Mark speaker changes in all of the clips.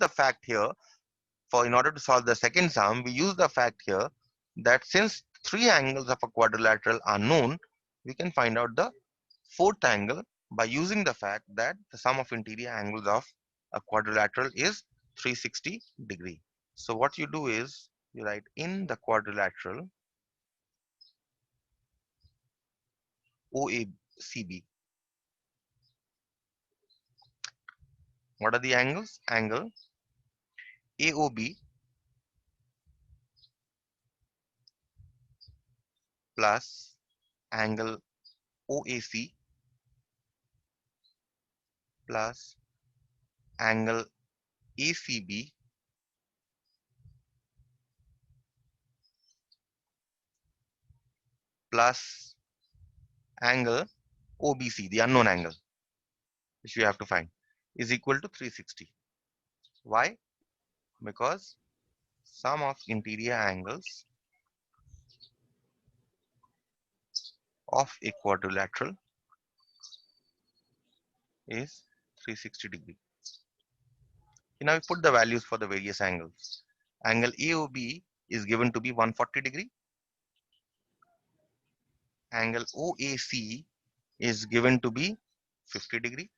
Speaker 1: the fact here for in order to solve the second sum, we use the fact here that since three angles of a quadrilateral are known, we can find out the fourth angle by using the fact that the sum of interior angles of a quadrilateral is 360 degree. So what you do is you write in the quadrilateral OACB. What are the angles? Angle AOB plus angle OAC plus angle ACB plus angle OBC, the unknown angle, which we have to find, is equal to 360. Why? Because sum of interior angles of a quadrilateral is 360 degree. Now we put the values for the various angles. Angle AOB is given to be 140 degree. Angle OAC is given to be 50 degree.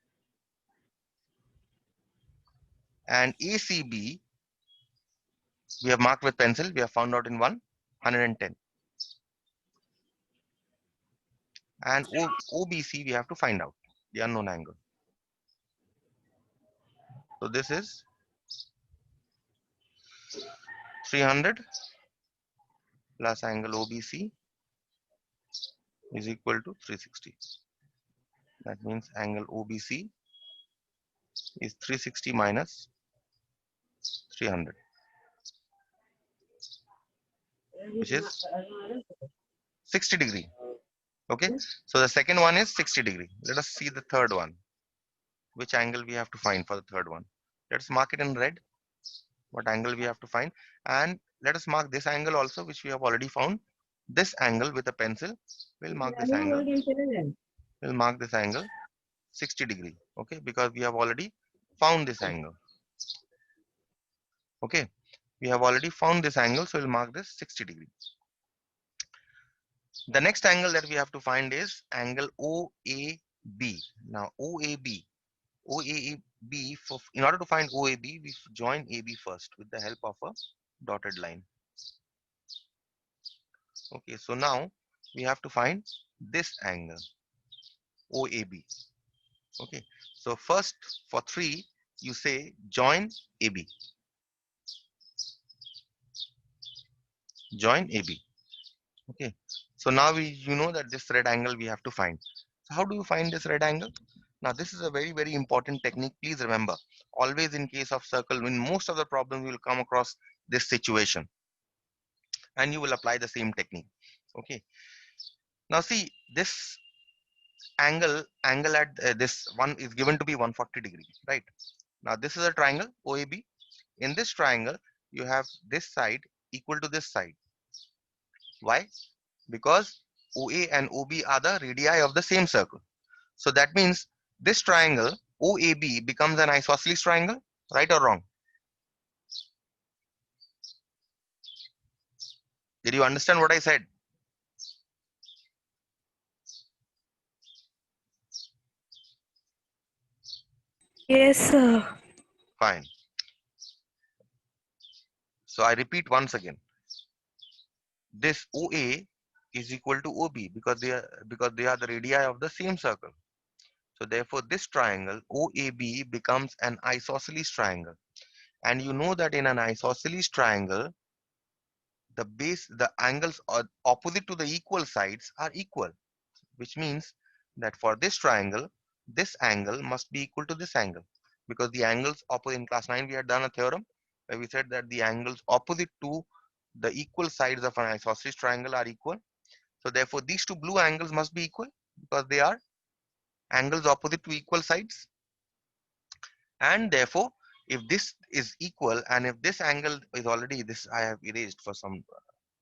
Speaker 1: And ACB we have marked with pencil, we have found out in 110. And OBC we have to find out, the unknown angle. So this is 300 plus angle OBC is equal to 360. That means angle OBC is 360 minus 300, which is 60 degree. Okay, so the second one is 60 degree. Let us see the third one. Which angle we have to find for the third one? Let's mark it in red. What angle we have to find? And let us mark this angle also, which we have already found. This angle with a pencil. We'll mark this angle. We'll mark this angle 60 degree. Okay, because we have already found this angle. Okay, we have already found this angle, so we'll mark this 60 degree. The next angle that we have to find is angle OAB. Now OAB, in order to find OAB, we join AB first with the help of a dotted line. Okay, so now we have to find this angle OAB. Okay, so first for 3, you say join AB. Join AB. Okay, so now you know that this red angle we have to find. So how do you find this red angle? Now this is a very important technique. Please remember, always in case of circle, in most of the problems you will come across this situation, and you will apply the same technique. Okay, now see this angle at this one is given to be 140 degree, right? Now this is a triangle OAB. In this triangle, you have this side equal to this side. Why? Because OA and OB are the radii of the same circle. So that means this triangle OAB becomes an isosceles triangle, right or wrong? Did you understand what I said?
Speaker 2: Yes, sir.
Speaker 1: Fine. So I repeat once again. This OA is equal to OB because they are the radii of the same circle. So therefore this triangle OAB becomes an isosceles triangle. And you know that in an isosceles triangle, the angles opposite to the equal sides are equal, which means that for this triangle, this angle must be equal to this angle, because the angles opposite in class 9 we had done a theorem where we said that the angles opposite to the equal sides of an isosceles triangle are equal. So therefore these two blue angles must be equal because they are angles opposite to equal sides. And therefore if this is equal and if this angle is already, this I have erased for some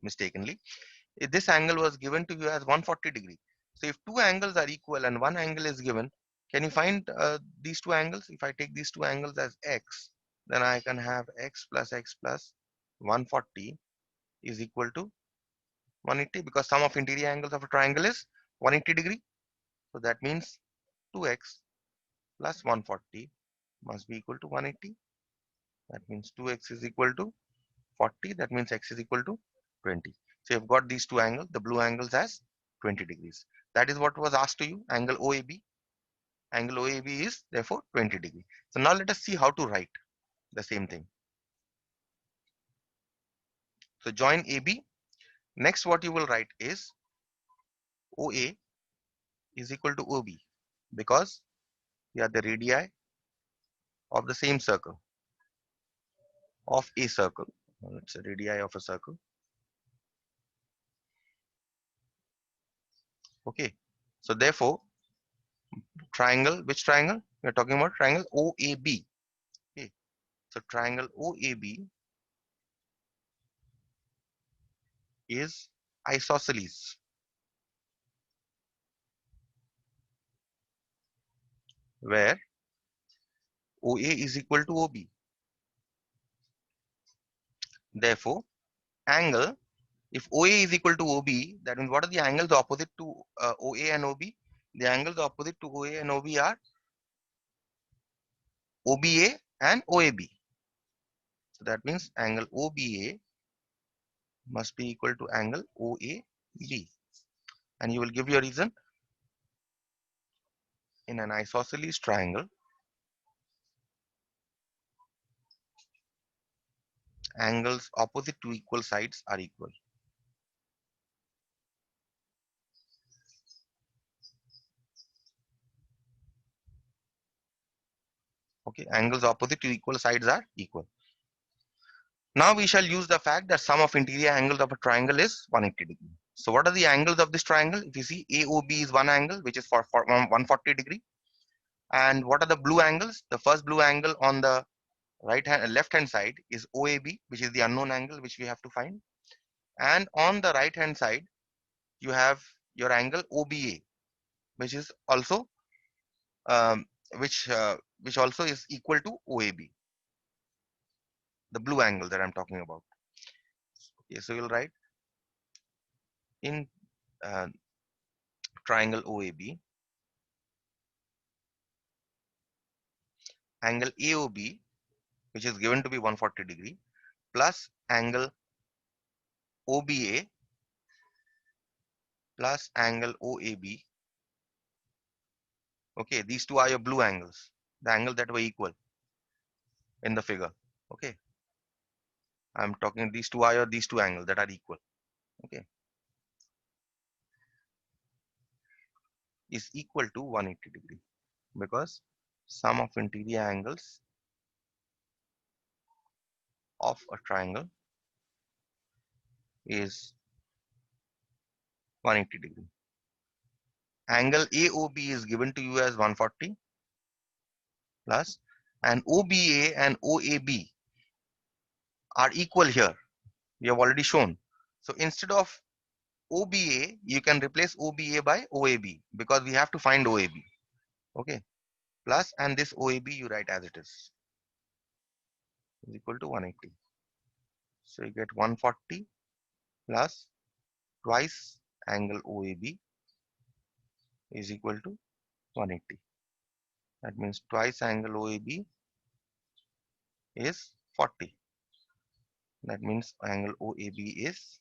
Speaker 1: mistakenly, if this angle was given to you as 140 degree. So if two angles are equal and one angle is given, can you find these two angles? If I take these two angles as x, then I can have x plus 140 is equal to 180, because sum of interior angles of a triangle is 180 degree. So that means 2x plus 140 must be equal to 180. That means 2x is equal to 40. That means x is equal to 20. So you've got these two angles, the blue angles as 20 degrees. That is what was asked to you, angle OAB. Angle OAB is therefore 20 degree. So now let us see how to write the same thing. So join AB. Next what you will write is OA is equal to OB, because they are the radii of the same circle, of a circle. It's a radii of a circle. Okay. So therefore, triangle, which triangle? We are talking about triangle OAB. Okay. So triangle OAB is isosceles, where OA is equal to OB. Therefore, angle, if OA is equal to OB, that means what are the angles opposite to OA and OB? The angles opposite to OA and OB are OBA and OAB. So that means angle OBA must be equal to angle OAB. And you will give your reason. In an isosceles triangle, angles opposite to equal sides are equal. Okay, angles opposite to equal sides are equal. Now we shall use the fact that sum of interior angles of a triangle is 180 degree. So what are the angles of this triangle? If you see, AOB is one angle, which is for 140 degree. And what are the blue angles? The first blue angle on the left hand side is OAB, which is the unknown angle which we have to find. And on the right hand side, you have your angle OBA, which is also um, which also is equal to OAB, the blue angle that I'm talking about. Okay, so you'll write in uh, triangle OAB, angle AOB, which is given to be 140 degree, plus angle OBA plus angle OAB. Okay, these two are your blue angles, the angle that were equal in the figure. Okay, I'm talking these two angles that are equal. Okay, is equal to 180 degree, because sum of interior angles of a triangle is 180 degree. Angle AOB is given to you as 140 plus, and OBA and OAB are equal here. We have already shown. So instead of OBA, you can replace OBA by OAB, because we have to find OAB. Okay, plus, and this OAB you write as it is equal to 180. So you get 140 plus twice angle OAB is equal to 180. That means twice angle OAB is 40. That means angle OAB is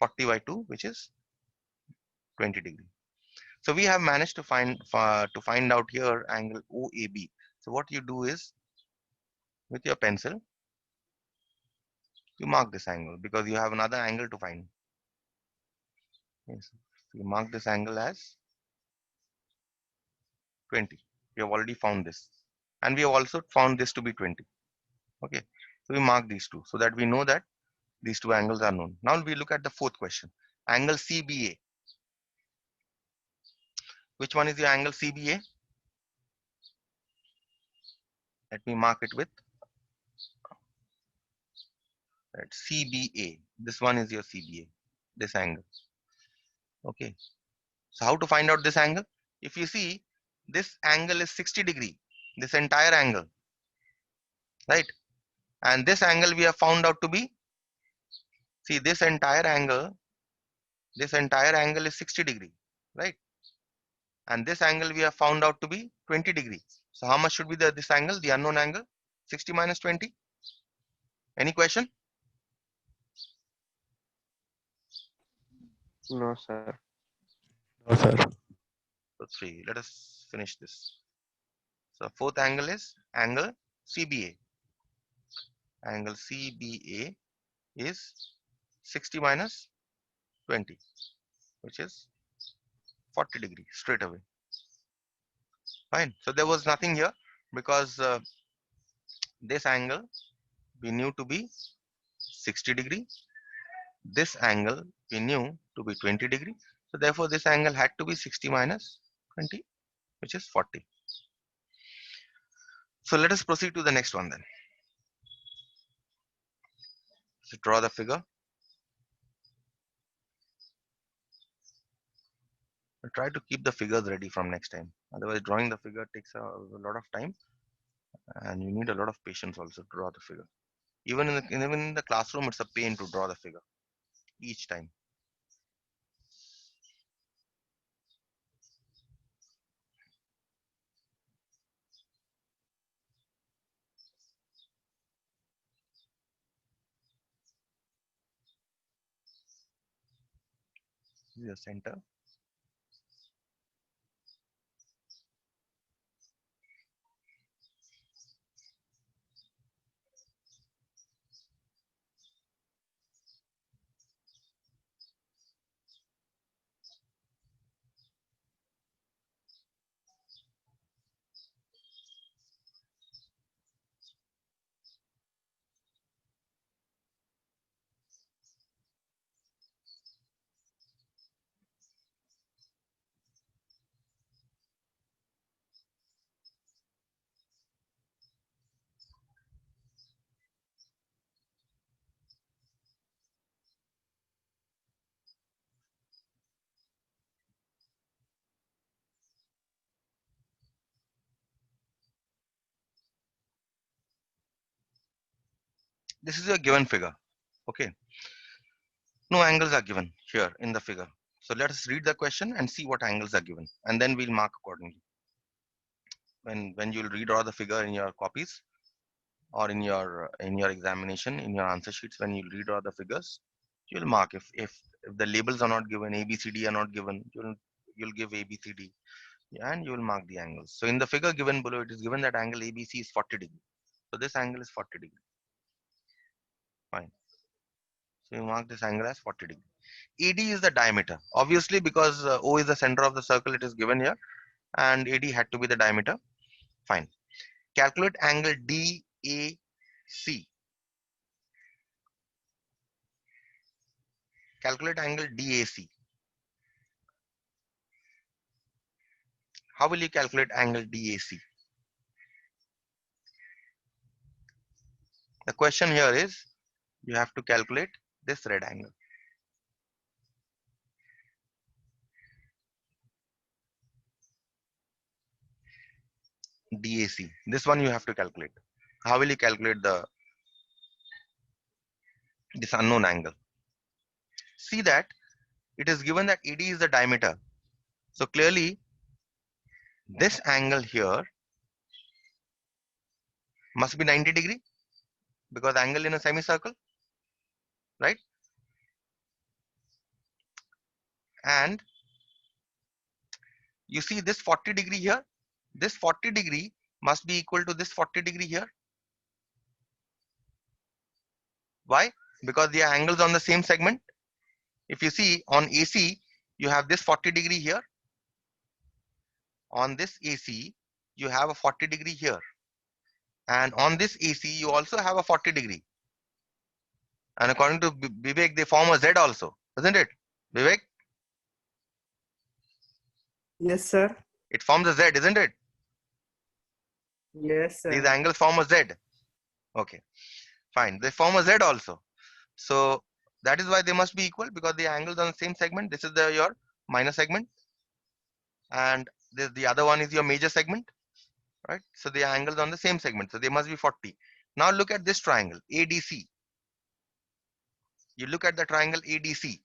Speaker 1: 40 by 2, which is 20 degree. So we have managed to find out here angle OAB. So what you do is, with your pencil, you mark this angle, because you have another angle to find. Yes. So you mark this angle as 20. We have already found this, and we have also found this to be 20. Okay. So we mark these two so that we know that these two angles are known. Now we look at the fourth question. Angle CBA. Which one is your angle CBA? Let me mark it with CBA. This one is your CBA. This angle. Okay. So how to find out this angle? If you see, this angle is 60 degree. This entire angle. right? And this angle we have found out to be, see, this entire angle is 60 degree, right? And this angle we have found out to be 20 degree. So how much should be this angle, the unknown angle? 60 minus 20. Any question?
Speaker 3: No, sir.
Speaker 4: No, sir.
Speaker 1: So 3. Let us finish this. So fourth angle is angle CBA. Angle CBA is 60 minus 20, which is 40 degree straight away. Fine. So there was nothing here because this angle we knew to be 60 degree. This angle we knew to be 20 degree. So therefore this angle had to be 60 minus 20, which is 40. So let us proceed to the next one then. So draw the figure. Try to keep the figures ready from next time. Otherwise, drawing the figure takes a lot of time, and you need a lot of patience also to draw the figure. Even in the classroom, it's a pain to draw the figure each time. This is the center. This is a given figure. Okay. No angles are given here in the figure. So let us read the question and see what angles are given, and then we'll mark accordingly. When you'll redraw the figure in your copies or in your examination, in your answer sheets, when you redraw the figures, you'll mark if the labels are not given, A B C D are not given, you'll give A B C D, and you will mark the angles. So in the figure given below, it is given that angle ABC is 40 degree. So this angle is 40 degree. Fine. So you mark this angle as 40 degree. AD is the diameter. Obviously, because O is the center of the circle, it is given here, and AD had to be the diameter. Fine. Calculate angle DAC. Calculate angle DAC. How will you calculate angle DAC? The question here is, you have to calculate this red angle. DAC. This one you have to calculate. How will you calculate this unknown angle? See that it is given that AD is the diameter. So clearly this angle here must be 90 degree because angle in a semicircle, right? And you see this 40 degree here, this 40 degree must be equal to this 40 degree here. Why? Because they are angles on the same segment. If you see on AC, you have this 40 degree here. On this AC, you have a 40 degree here. And on this AC, you also have a 40 degree. And according to Vivek, they form a Z also, isn't it? Vivek?
Speaker 5: Yes, sir.
Speaker 1: It forms a Z, isn't it?
Speaker 5: Yes,
Speaker 1: These
Speaker 5: sir.
Speaker 1: angles form a Z. Okay, fine. They form a Z also. So that is why they must be equal, because the angles on the same segment. This is your minor segment, and the other one is your major segment, right? So the angles on the same segment, so they must be 40. Now look at this triangle ADC. You look at the triangle ADC.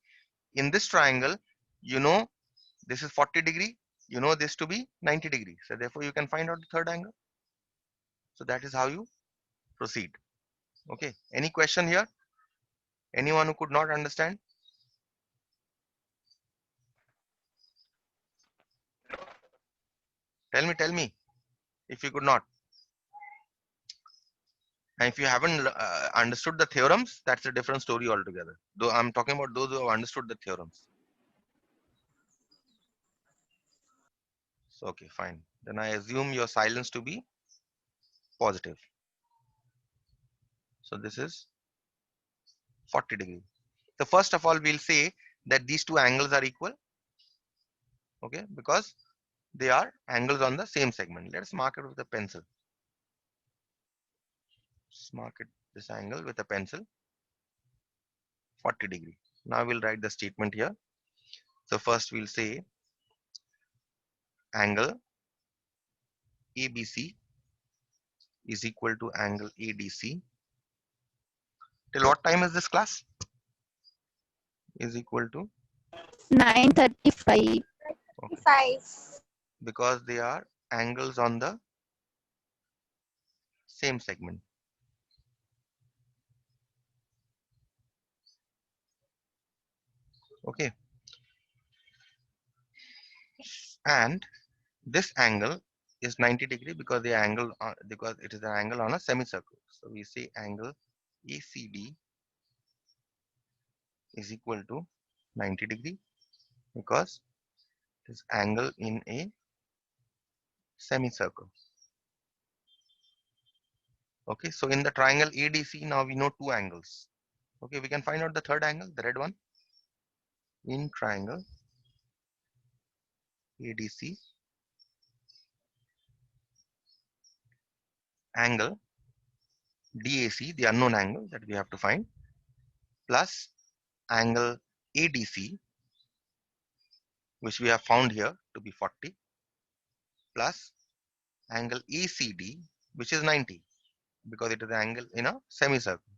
Speaker 1: In this triangle, you know this is 40 degree. You know this to be 90 degree. So therefore you can find out the third angle. So that is how you proceed. Okay. Any question here? Anyone who could not understand? Tell me if you could not. And if you haven't understood the theorems, that's a different story altogether. Though I'm talking about those who have understood the theorems. So, okay, fine. Then I assume your silence to be positive. So this is 40 degree. So first of all, we'll say that these two angles are equal. Okay, because they are angles on the same segment. Let's mark it with a pencil. Let's mark it this angle with a pencil. 40 degree. Now we'll write the statement here. So first we'll say angle ABC is equal to angle ADC. Till what time is this class? Is equal to
Speaker 2: 9:35.
Speaker 1: okay. Because they are angles on the same segment. Okay. And this angle is 90 degree because the angle because it is an angle on a semicircle. So we say angle ACD is equal to 90 degree because it is angle in a semicircle. Okay, so in the triangle ADC now we know two angles. Okay, we can find out the third angle, the red one. In triangle ADC, angle DAC, the unknown angle that we have to find, plus angle ADC, which we have found here to be 40, plus angle ACD, which is 90, because it is an angle in a semicircle,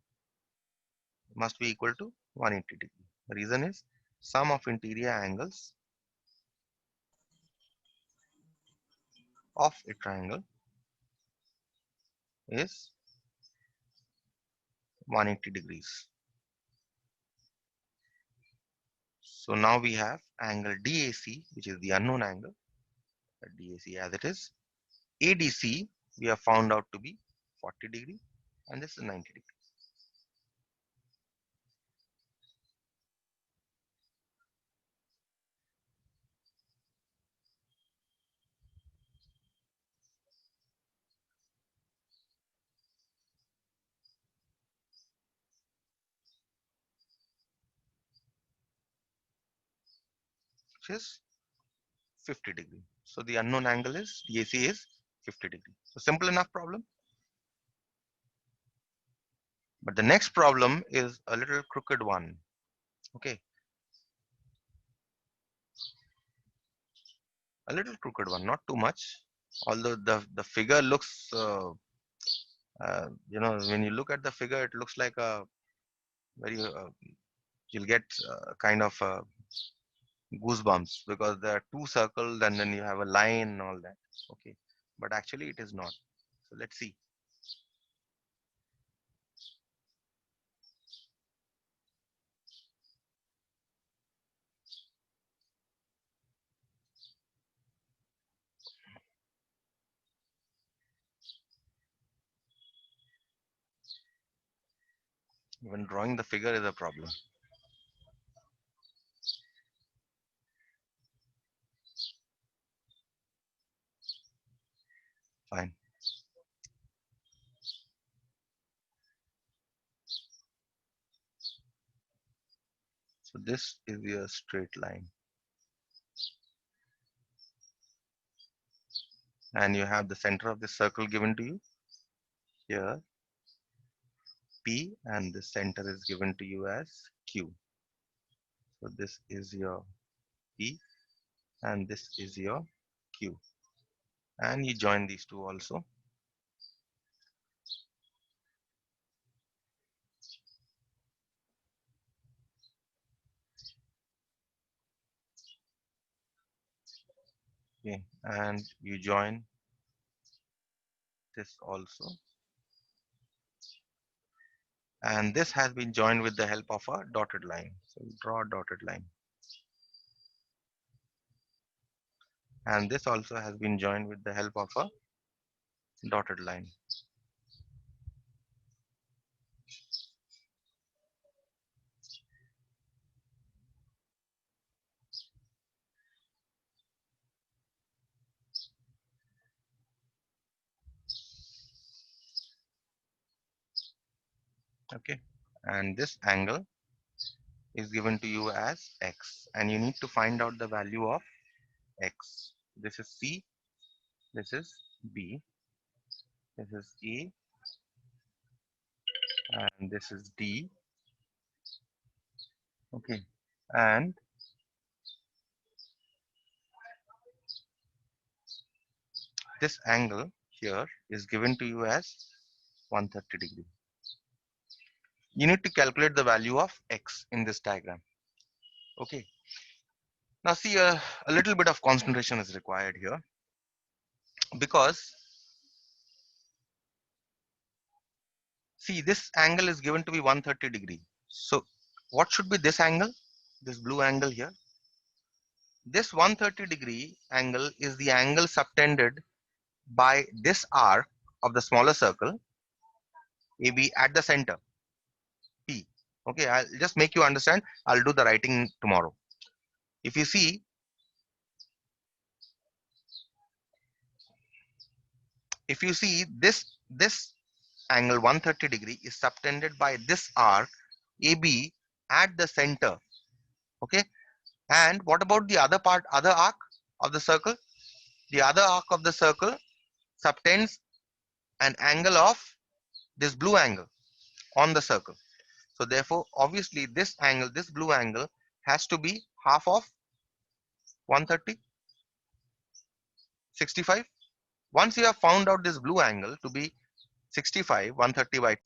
Speaker 1: must be equal to 180 degree. The reason is sum of interior angles of a triangle is 180 degrees. So now we have angle DAC, which is the unknown angle, DAC as it is. ADC we have found out to be 40 degree, and this is 90 degree. Which is 50 degree. So the unknown angle is DAC is 50 degree. So simple enough problem. But the next problem is a little crooked one. Okay, a little crooked one, not too much. Although the figure looks, when you look at the figure, it looks like a very you'll get kind of goosebumps because there are two circles and then you have a line and all that. Okay, but actually it is not. So let's see. Even drawing the figure is a problem. Fine. So this is your straight line. And you have the center of the circle given to you here, P, and the center is given to you as Q. So this is your P and this is your Q. And you join these two also. Okay, and you join this also, and this has been joined with the help of a dotted line. So draw a dotted line, and this also has been joined with the help of a dotted line. Okay, and this angle is given to you as x, and you need to find out the value of x. This is C, this is B, this is A, and this is D. Okay, and this angle here is given to you as 130 degree. You need to calculate the value of x in this diagram. Okay, now see, a little bit of concentration is required here, because see, this angle is given to be 130 degree. So what should be this angle, this blue angle here? This 130 degree angle is the angle subtended by this arc of the smaller circle AB at the center P. Okay, I'll just make you understand. I'll do the writing tomorrow. If you see, this angle 130 degree is subtended by this arc AB at the center. Okay, and what about the other arc of the circle? The other arc of the circle subtends an angle of this blue angle on the circle. So therefore, obviously this angle, this blue angle, has to be half of 130, 65. Once you have found out this blue angle to be 65, 130 by